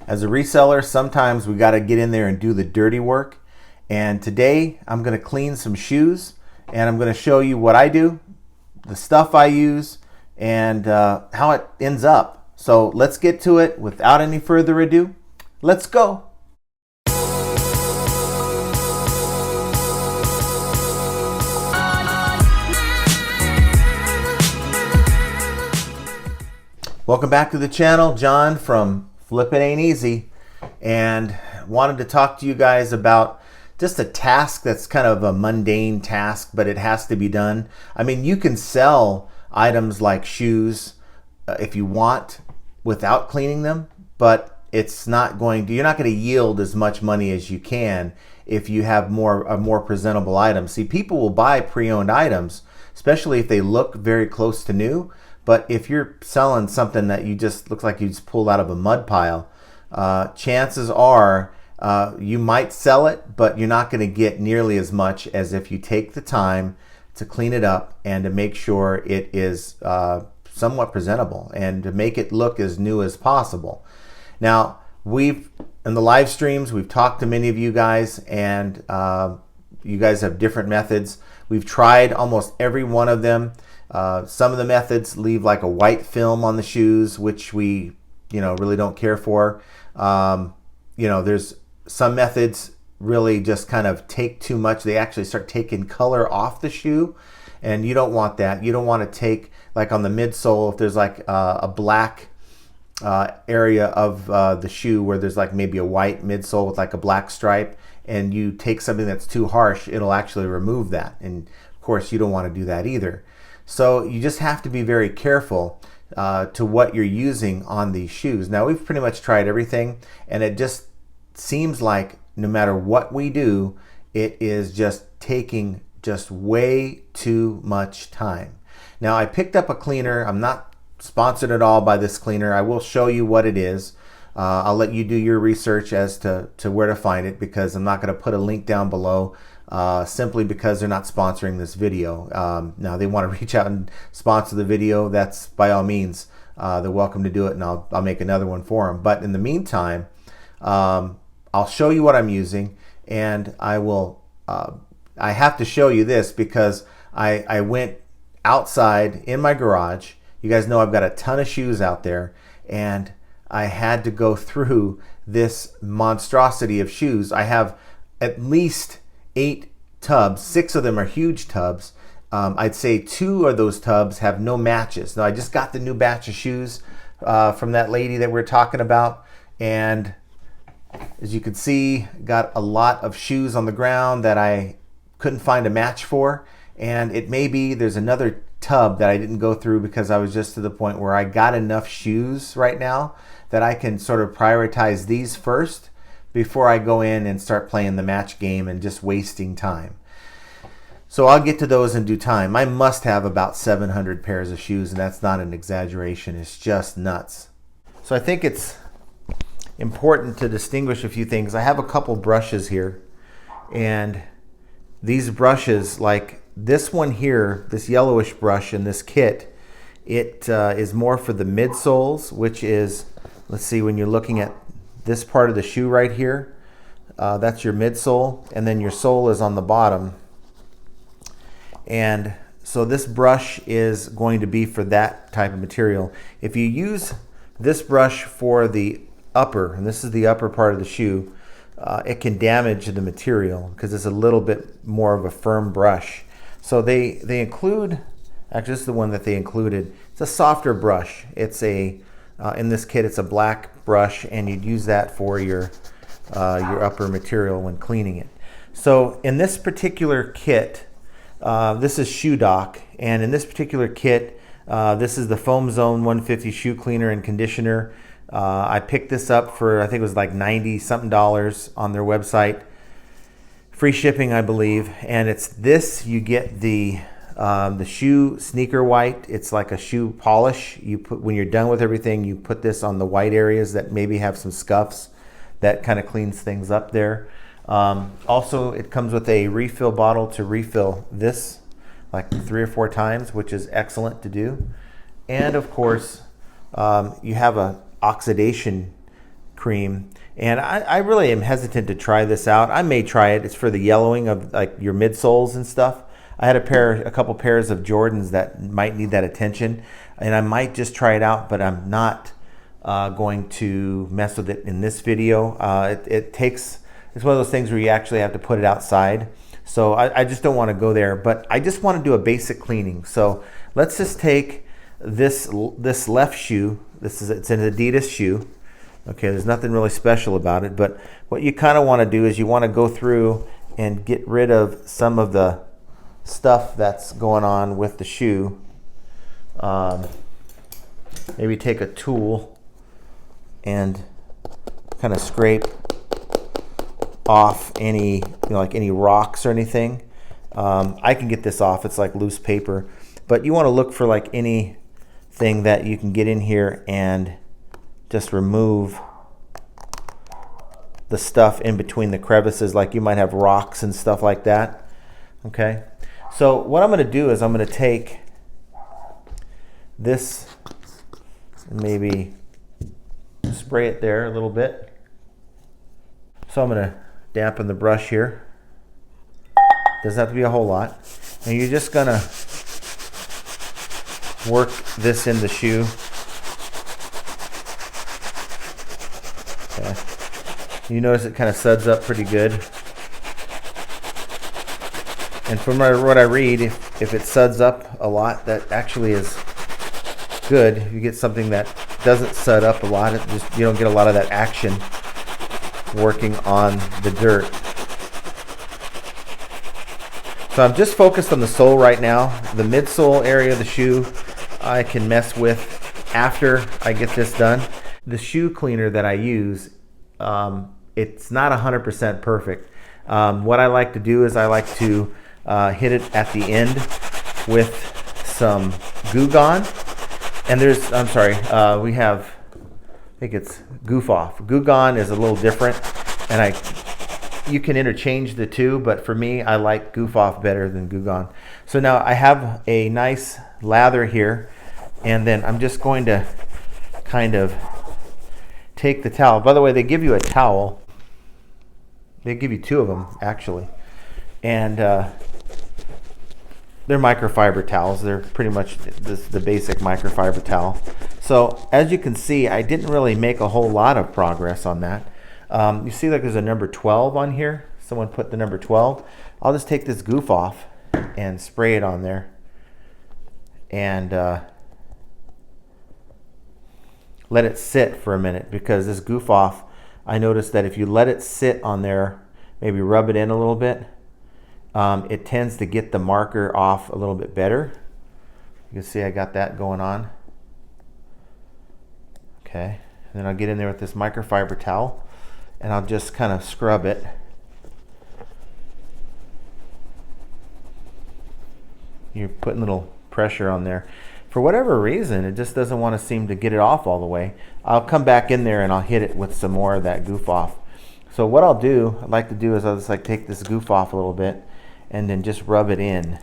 As a reseller, sometimes we got to get in there and do the dirty work. And today I'm going to clean some shoes, and I'm going to show you what I do, the stuff I use, and how it ends up. So let's get to it without any further ado. Let's go. Welcome back to the channel. John from Flip It Ain't Easy, and wanted to talk to you guys about just a task that's kind of a mundane task, but it has to be done. I mean, you can sell items like shoes if you want without cleaning them, but it's not going to, you're not going to yield as much money as you can if you have a more presentable item. See, people will buy pre-owned items, especially if they look very close to new. But if you're selling something that you just looks like you just pulled out of a mud pile, chances are you might sell it, but you're not going to get nearly as much as if you take the time to clean it up and to make sure it is somewhat presentable and to make it look as new as possible. Now, in the live streams, we've talked to many of you guys, and you guys have different methods. We've tried almost every one of them. Some of the methods leave like a white film on the shoes, which we, really don't care for. There's some methods really just kind of take too much. They actually start taking color off the shoe, and you don't want that. You don't want to take, like on the midsole, if there's like a black area of the shoe where there's like maybe a white midsole with like a black stripe, and you take something that's too harsh, it'll actually remove that. And of course, you don't want to do that either. So you just have to be very careful to what you're using on these shoes. Now, we've pretty much tried everything, and it just seems like no matter what we do, it is just taking just way too much time. Now, I picked up a cleaner. I'm not sponsored at all by this cleaner. I will show you what it is. I'll let you do your research as to where to find it, because I'm not going to put a link down below. Simply because they're not sponsoring this video. Now, they want to reach out and sponsor the video. That's by all means, they're welcome to do it, and I'll make another one for them. But in the meantime, I'll show you what I'm using, and I have to show you this because I went outside in my garage. You guys know I've got a ton of shoes out there, and I had to go through this monstrosity of shoes. I have at least 8 tubs. 6 of them are huge tubs. I'd say 2 of those tubs have no matches. Now, I just got the new batch of shoes from that lady that we're talking about, and as you can see, got a lot of shoes on the ground that I couldn't find a match for. And it may be there's another tub that I didn't go through because I was just to the point where I got enough shoes right now that I can sort of prioritize these first before I go in and start playing the match game and just wasting time. So I'll get to those in due time. I must have about 700 pairs of shoes, and that's not an exaggeration. It's just nuts. So I think it's important to distinguish a few things. I have a couple brushes here, and these brushes, like this one here, this yellowish brush in this kit, it is more for the midsoles, which is, let's see, when you're looking at this part of the shoe right here, that's your midsole, and then your sole is on the bottom. And so this brush is going to be for that type of material. If you use this brush for the upper, and this is the upper part of the shoe, it can damage the material because it's a little bit more of a firm brush. So they include, actually this is the one that they included, it's a softer brush. It's a in this kit, it's a black brush, and you'd use that for your upper material when cleaning it. So in this particular kit, this is Shoe Doc, and in this particular kit, this is the Foam Zone 150 shoe cleaner and conditioner. I picked this up for, I think it was like $90-something on their website. Free shipping, I believe. And it's this, you get the shoe sneaker white. It's like a shoe polish. You put, when you're done with everything, you put this on the white areas that maybe have some scuffs. That kind of cleans things up there. Also, it comes with a refill bottle to refill this like 3 or 4 times, which is excellent to do. And of course, you have a oxidation cream. And I really am hesitant to try this out. I may try it. It's for the yellowing of like your midsoles and stuff. I had a couple pairs of Jordans that might need that attention, and I might just try it out, but I'm not going to mess with it in this video. It's one of those things where you actually have to put it outside. So I just don't want to go there, but I just want to do a basic cleaning. So let's just take this left shoe. It's an Adidas shoe. Okay, there's nothing really special about it, but what you kind of want to do is you want to go through and get rid of some of the stuff that's going on with the shoe. Maybe take a tool and kind of scrape off any, like any rocks or anything. I can get this off. It's like loose paper, but you want to look for like anything that you can get in here and just remove the stuff in between the crevices, like you might have rocks and stuff like that. Okay, so what I'm going to do is I'm going to take this and maybe spray it there a little bit. So I'm going to dampen the brush here. Doesn't have to be a whole lot. And you're just going to work this in the shoe. Okay. You notice it kind of suds up pretty good. And from what I read, if it suds up a lot, that actually is good. If you get something that doesn't sud up a lot, you don't get a lot of that action working on the dirt. So I'm just focused on the sole right now. The midsole area of the shoe I can mess with after I get this done. The shoe cleaner that I use, it's not 100% perfect. What I like to do is I like to hit it at the end with some Goo Gone. And we have, I think it's Goof Off. Goo Gone is a little different, and you can interchange the two, but for me, I like Goof Off better than Goo Gone. So now I have a nice lather here, and then I'm just going to kind of take the towel. By the way, they give you a towel. They give you two of them, actually. And they're microfiber towels. They're pretty much the basic microfiber towel. So as you can see, I didn't really make a whole lot of progress on that. You see like there's a number 12 on here. Someone put the number 12. I'll just take this Goof Off and spray it on there. And let it sit for a minute, because this Goof Off, I noticed that if you let it sit on there, maybe rub it in a little bit, it tends to get the marker off a little bit better. You can see I got that going on. Okay, and then I'll get in there with this microfiber towel and I'll just kind of scrub it. You're putting a little pressure on there. For whatever reason, it just doesn't want to seem to get it off all the way. I'll come back in there and I'll hit it with some more of that Goof Off. So what I'd like to do is I'll just like take this Goof Off a little bit and then just rub it in.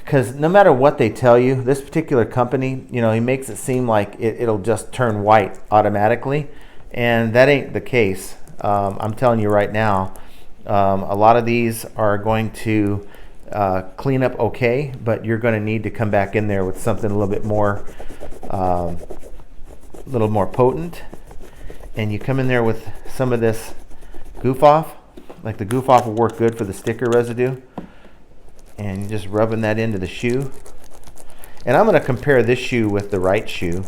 Because no matter what they tell you, this particular company, he makes it seem like it'll just turn white automatically, and that ain't the case. I'm telling you right now, a lot of these are going to clean up okay, but you're going to need to come back in there with something a little bit more, potent. And you come in there with some of this Goof Off, like the Goof Off will work good for the sticker residue. And you're just rubbing that into the shoe. And I'm going to compare this shoe with the right shoe.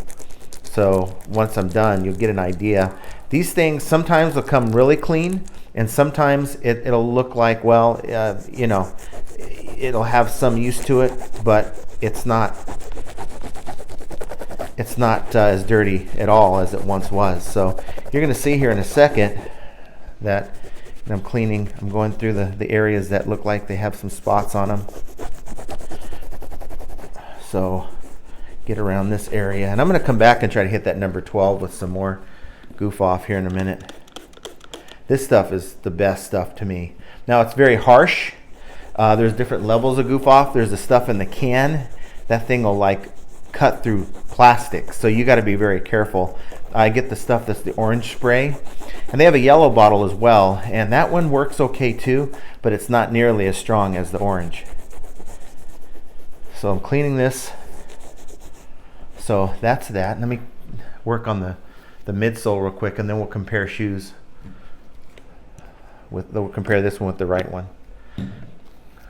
So once I'm done, you'll get an idea. These things sometimes will come really clean, and sometimes it'll look like, well, it'll have some use to it, but it's not as dirty at all as it once was. So you're going to see here in a second that I'm going through the areas that look like they have some spots on them. So get around this area, and I'm going to come back and try to hit that number 12 with some more Goof Off here in a minute. This stuff is the best stuff to me. Now it's very harsh. There's different levels of Goof Off. There's the stuff in the can. That thing will like cut cut through plastic, so you got to be very careful. I get the stuff that's the orange spray, and they have a yellow bottle as well, and that one works okay too, but it's not nearly as strong as the orange. So I'm cleaning this. So that's that. Let me work on the midsole real quick, and then we'll compare shoes. We'll compare this one with the right one.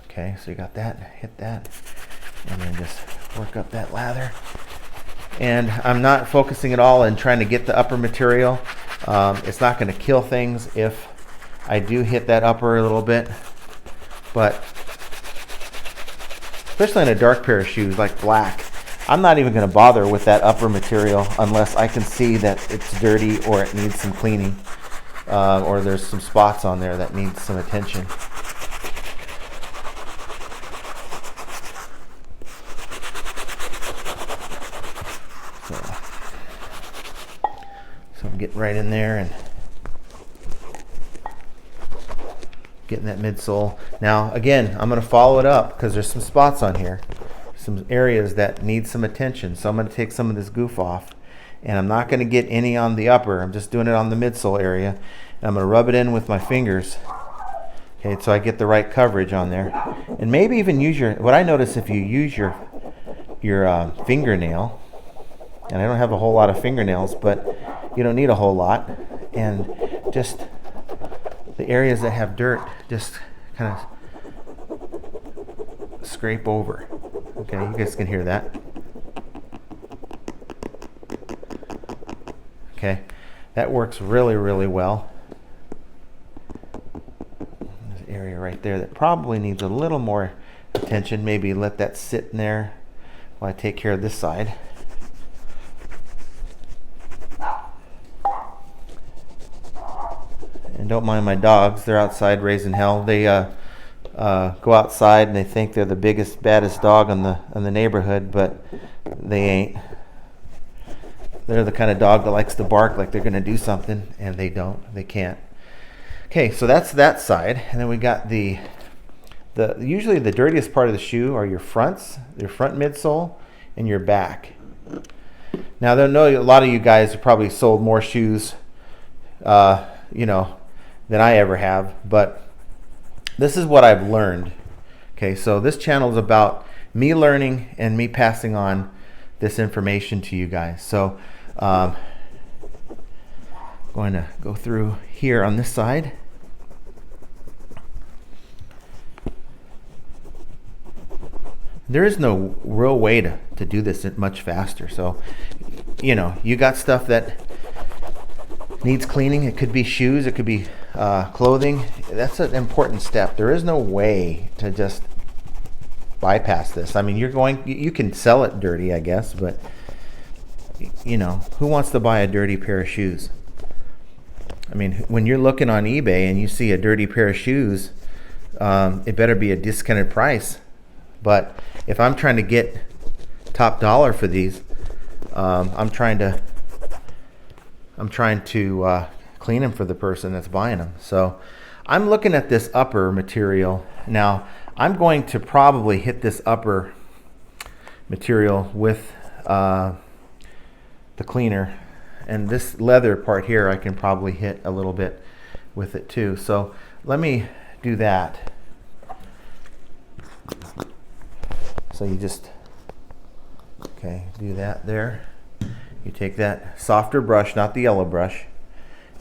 Okay, so you got that, hit that, and then just work up that lather. And I'm not focusing at all on trying to get the upper material. It's not going to kill things if I do hit that upper a little bit, but especially in a dark pair of shoes like black, I'm not even going to bother with that upper material unless I can see that it's dirty or it needs some cleaning, or there's some spots on there that need some attention. So I'm getting right in there and getting that midsole. Now again, I'm going to follow it up because there's some spots on here, some areas that need some attention. So I'm going to take some of this goof off, and I'm not going to get any on the upper. I'm just doing it on the midsole area, and I'm going to rub it in with my fingers. Okay, so I get the right coverage on there, and maybe even use your. What I notice, if you use your fingernail, and I don't have a whole lot of fingernails, but you don't need a whole lot, and just the areas that have dirt, just kind of scrape over. Okay, you guys can hear that. Okay, that works really, really well. There's an area right there that probably needs a little more attention. Maybe let that sit in there while I take care of this side. And don't mind my dogs, they're outside raising hell. They go outside and they think they're the biggest, baddest dog in the neighborhood, but they ain't. They're the kind of dog that likes to bark like they're going to do something, and they don't. They can't. Okay, so that's that side, and then we got the usually the dirtiest part of the shoe are your fronts, your front midsole, and your back. Now, I know a lot of you guys have probably sold more shoes, than I ever have, but this is what I've learned. Okay, so this channel is about me learning and me passing on this information to you guys. So going to go through here on this side. There is no real way to do this much faster. So, you got stuff that needs cleaning. It could be shoes, it could be clothing. That's an important step. There is no way to just bypass this. I mean, you can sell it dirty, I guess, but who wants to buy a dirty pair of shoes? I mean, when you're looking on eBay and you see a dirty pair of shoes, it better be a discounted price. But if I'm trying to get top dollar for these, I'm trying to clean them for the person that's buying them. So I'm looking at this upper material. Now I'm going to probably hit this upper material with the cleaner, and this leather part here I can probably hit a little bit with it too. So let me do that. So you just do that there. You take that softer brush, not the yellow brush,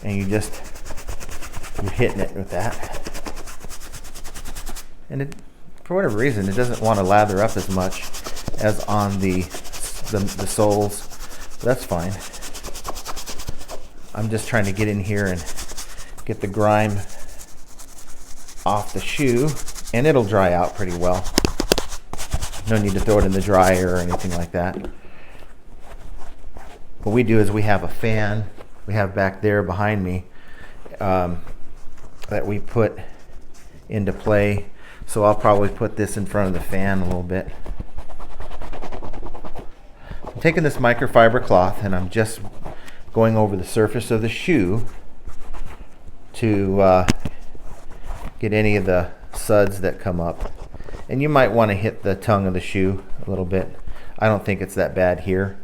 and you're hitting it with that. And for whatever reason, it doesn't want to lather up as much as on the soles. But that's fine. I'm just trying to get in here and get the grime off the shoe, and it'll dry out pretty well. No need to throw it in the dryer or anything like that. What we do is we have a fan we have back there behind me that we put into play. So I'll probably put this in front of the fan a little bit. I'm taking this microfiber cloth and I'm just going over the surface of the shoe to get any of the suds that come up. And you might want to hit the tongue of the shoe a little bit. I don't think it's that bad here.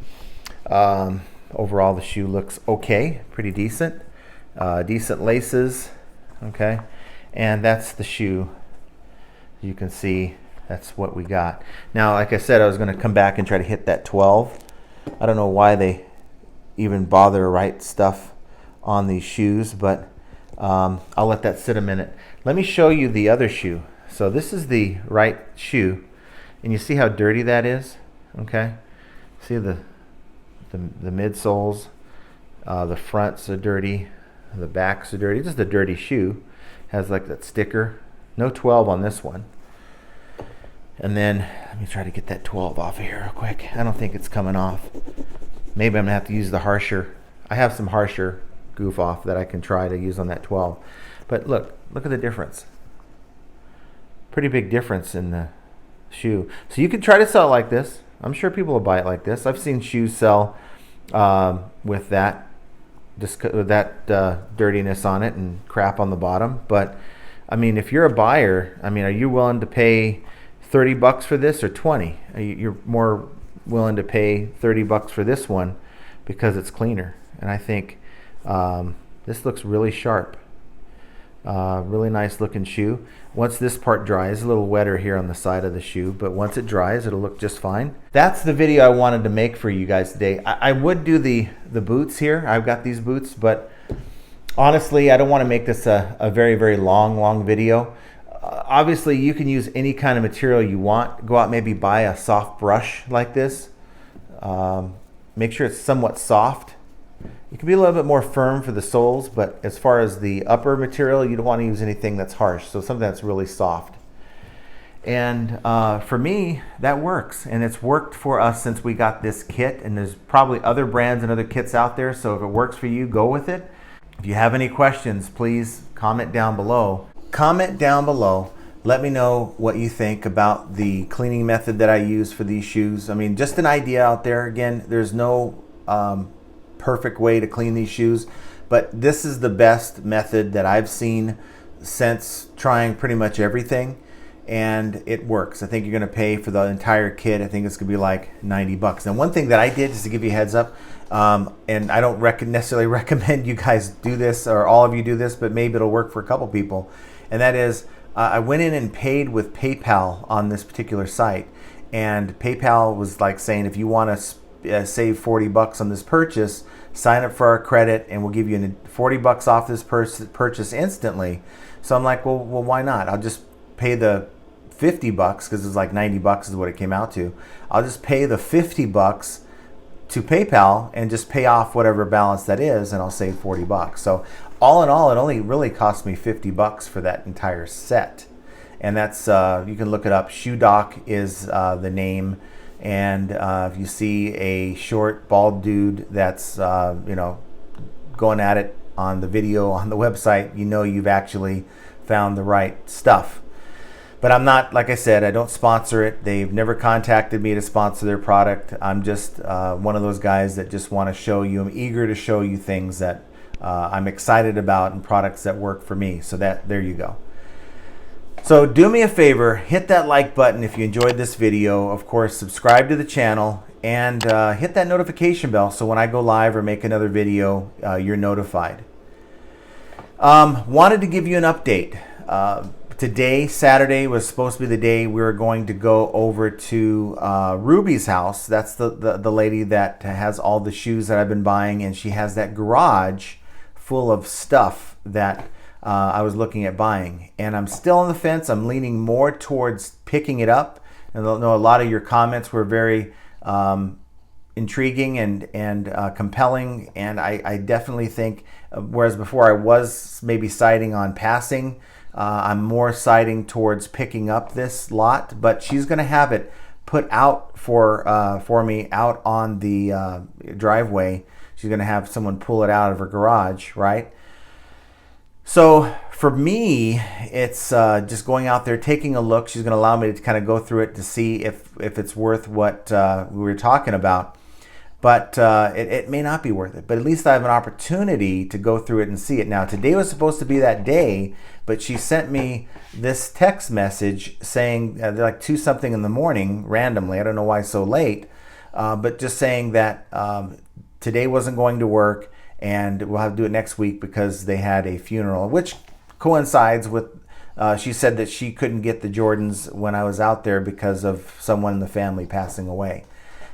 Overall, the shoe looks okay, pretty decent. Decent laces, okay? And that's the shoe. You can see that's what we got. Now, like I said, I was going to come back and try to hit that 12. I don't know why they even bother to write stuff on these shoes, but I'll let that sit a minute. Let me show you the other shoe. So this is the right shoe, and you see how dirty that is, okay? See the midsoles, the fronts are dirty, the backs are dirty. Just a dirty shoe. Has like that sticker. No 12 on this one. And then let me try to get that 12 off of here real quick. I don't think it's coming off. Maybe I'm gonna have to use the harsher. I have some harsher goof off that I can try to use on that 12. But look at the difference. Pretty big difference in the shoe. So you can try to sell it like this. I'm sure people will buy it like this. I've seen shoes sell with that dirtiness on it and crap on the bottom. But I mean, if you're a buyer, I mean, are you willing to pay $30 for this or 20? You're more willing to pay $30 for this one because it's cleaner. And I think this looks really sharp. Really nice looking shoe. Once this part dries, a little wetter here on the side of the shoe, but once it dries, it'll look just fine. That's the video I wanted to make for you guys today. I would do the boots here. I've got these boots, but honestly, I don't want to make this a very, very long video. Obviously, you can use any kind of material you want. Go out, maybe buy a soft brush like this. Make sure it's somewhat soft. It can be a little bit more firm for the soles, but as far as the upper material, you don't want to use anything that's harsh, so something that's really soft. And for me, that works, and it's worked for us since we got this kit, and there's probably other brands and other kits out there, so if it works for you, go with it. If you have any questions, please comment down below. Comment down below. Let me know what you think about the cleaning method that I use for these shoes. I mean, just an idea out there. Again, there's no perfect way to clean these shoes, but this is the best method that I've seen since trying pretty much everything, and it works. I think you're going to pay for the entire kit. I think it's going to be like $90. And one thing that I did, just to give you a heads up, and I don't necessarily recommend you guys do this or all of you do this, but maybe it'll work for a couple people, and that is I went in and paid with PayPal on this particular site, and PayPal was like saying, if you want to save $40 on this purchase, sign up for our credit and we'll give you $40 off this purchase instantly. So I'm like, well, why not? I'll just pay the $50 because it's like $90 is what it came out to. I'll just pay the $50 to PayPal and just pay off whatever balance that is, and I'll save $40. So all in all, it only really cost me $50 for that entire set. And that's you can look it up. Shoe Doc is the name. And if you see a short, bald dude that's going at it on the video on the website, you know you've actually found the right stuff. But I'm not, like I said, I don't sponsor it. They've never contacted me to sponsor their product. I'm just one of those guys that just want to show you. I'm eager to show you things that I'm excited about and products that work for me. So there you go. So do me a favor, hit that like button if you enjoyed this video. Of course, subscribe to the channel and hit that notification bell so when I go live or make another video, you're notified. Wanted to give you an update. Today, Saturday, was supposed to be the day we were going to go over to Ruby's house. That's the lady that has all the shoes that I've been buying, and she has that garage full of stuff that I was looking at buying, and I'm still on the fence. I'm leaning more towards picking it up, and I know a lot of your comments were very intriguing and compelling, and I definitely think, whereas before I was maybe siding on passing, I'm more siding towards picking up this lot. But she's going to have it put out for me out on the driveway. She's going to have someone pull it out of her garage, right? So for me, it's just going out there, taking a look. She's going to allow me to kind of go through it to see if it's worth what we were talking about. But it may not be worth it. But at least I have an opportunity to go through it and see it. Now, today was supposed to be that day, but she sent me this text message saying, like 2 something in the morning, randomly. I don't know why so late. but just saying that today wasn't going to work, and we'll have to do it next week because they had a funeral, which coincides with, she said that she couldn't get the Jordans when I was out there because of someone in the family passing away.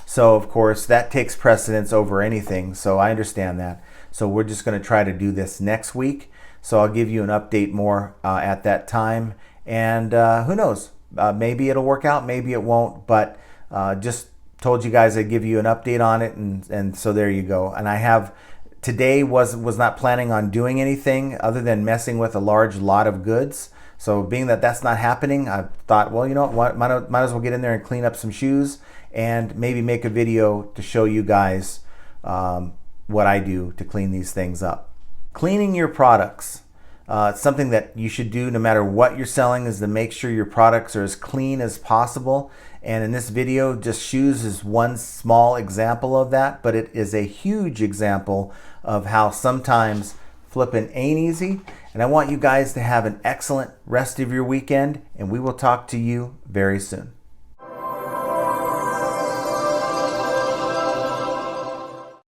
So of course that takes precedence over anything, so I understand that. So we're just going to try to do this next week. So I'll give you an update more at that time, and who knows, maybe it'll work out, maybe it won't, but just told you guys I'd give you an update on it, and so there you go. And I have today was not planning on doing anything other than messing with a large lot of goods. So being that that's not happening, I thought, well, you know what, might as well get in there and clean up some shoes and maybe make a video to show you guys what I do to clean these things up. Cleaning your products. It's something that you should do no matter what you're selling, is to make sure your products are as clean as possible. And in this video, just shoes is one small example of that, but it is a huge example of how sometimes flipping ain't easy. And I want you guys to have an excellent rest of your weekend, and we will talk to you very soon.